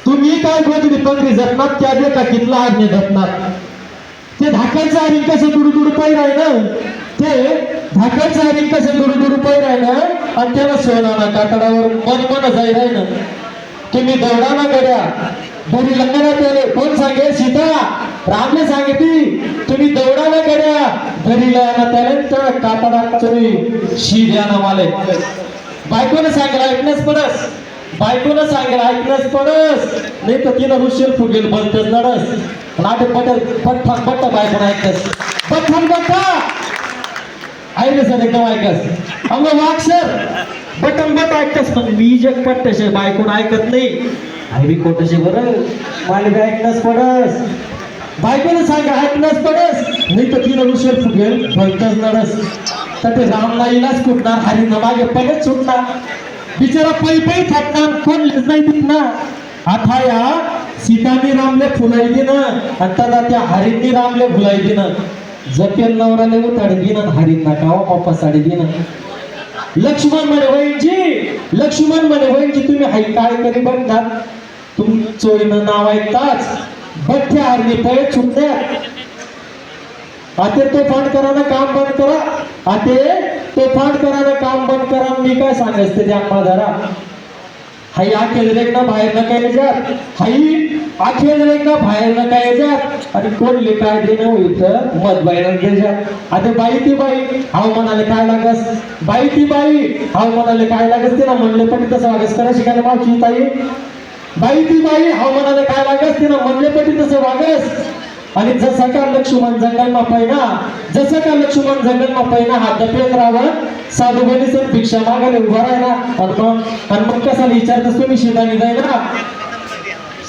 तुम्ही काय गोदडी पंगडी जपणार त्या दे का कितला हात नाही जपणार ते धाकायचं हरिण कसं दुडू पाहिजे आहे ना ते धाकायचं हरिण कसं दुडू पाहिजे आहे ना आणि त्याला सोना कातडावर मन जाईल आहे ना तुम्ही दौडा ना गड्या घरी लग्नाला त्याने कोण सांगे सीता रामने सांगितली तुम्ही दौडा ना गड्या घरी ना त्याने कातडा तुम्ही शी द्या ना माले बायकोने सांगेल ऐकण्यास पडस बायकोनं सांगेल ऐकण्यास पडस नाही तर तिनं रुशेल फुगेल बनतेच नडस नाटे पटेल पटफान पट्टा बायकोनं ऐकस पटफान पट्टा ऐकलं सर एकदम ऐकस अगं वाक्षर बटन बट ऐकतस पण मी जग पट्टशे बायकोनं ऐकत नाही आई कोटशे बरं मला बी ऐकण्यास पडस बायकोनं सांगा ऐकण्यास पडस नाही तर तिनं रुशेल फुगेल बनतेच नडस तर ते रामला इलाज कुठणार हरीनं मागे पगत सुटणार बिचारा पै थाटणार कोण लेच नाही देत ना आता या सीतानी रामले फुलाई दिनं आणि त्याला त्या हरींनी रामले फुलाई दिनं जपेल नवराले उताडी दिनं हरींना कावा पप्पा साडी दिनं लक्ष्मण म्हणे वहिनीची तुम्ही हाई काय करी बघणार तुम चोरीनं नाव ऐकताच बठ्ठे हरणी पळे छुटल्या आते तो फांड करा ना काम बंद करा आते तो फांड करा ना काम बंद करा मी काय सांगायचं ते आम्हा धरा हाई आखेल रेग ना बाहेर न काय जात हाई आखेल रेग ना बाहेर न काय जात आणि कोणले काय देणं होईल मत बाहेर गेल्यात आता बाई ती बाई हाव म्हणाले काय लागस बाई ती बाई हाव म्हणाले काय लागस तिला म्हणले पण तसं वागस करा शिकायला मावशी ताई बाई ती बाई हाव म्हणाले काय लागस तिला म्हणले पण तसं वागस आणि जसं का लक्ष्मण जंगलमा पहिना हा दपेत रावण साधू बनीचं भिक्षा मागायला उभा राहिला आणि मग कसा विचारतस तुम्ही सीतानी जाय ना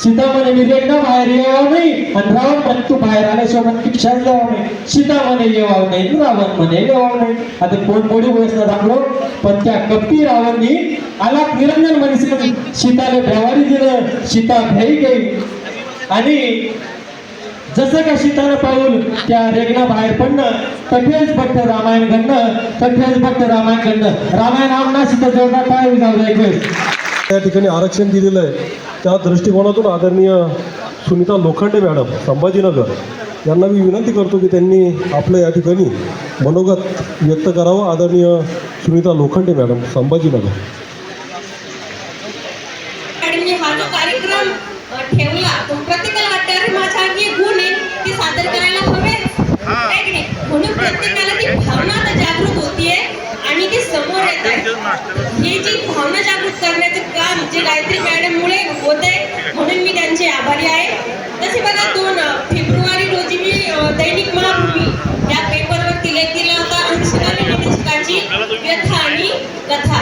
सीता म्हणे मी रेगना बाहेर येवावं नाही आणि रावण म्हणे तू बाहेर आल्याशिवाय भिक्षाच द्यावं नाही सीता म्हणे येवावं नाही रावण म्हणे येवावं नाही आता कोण मोडी वयसला दाखलो पण त्या कपटी रावणनी आला निरंजन म्हणे सीताला भेवारी दिलं सीता भ्याई गेली आणि जसं का सीतानं पाऊल त्या रेगना बाहेर पडणं तठेच फक्त रामायण घडणं रामायण आमना सीता जोडणं काय जाऊ त्या ठिकाणी आरक्षण दिलेलं आहे त्या दृष्टिकोनातून आदरणीय सुनीता लोखंडे मॅडम संभाजीनगर यांना मी विनंती करतो की त्यांनी आपलं या ठिकाणी मनोगत व्यक्त करावं. आदरणीय सुनीता लोखंडे मॅडम संभाजीनगर. हा जो कार्यक्रम ठेवला तो प्रत्येकाला वाटतं माझा आणखी गुण आहे ते सादर करायला हवे म्हणून प्रत्येकाला ती भावना आता जागृत होतीये आणि ती समोर येत आहे. ही जी भावना जागृत करण्याचं काम जे गायत्री मॅडम मुळे होत आहे म्हणून मी त्यांचे आभारी आहे. तसे बघा 2 फेब्रुवारी रोजी मी दैनिक महाभूमी या पेपरवरती लेख दिला होता अंशकालीन निदेशकाची व्यथा आणि कथा.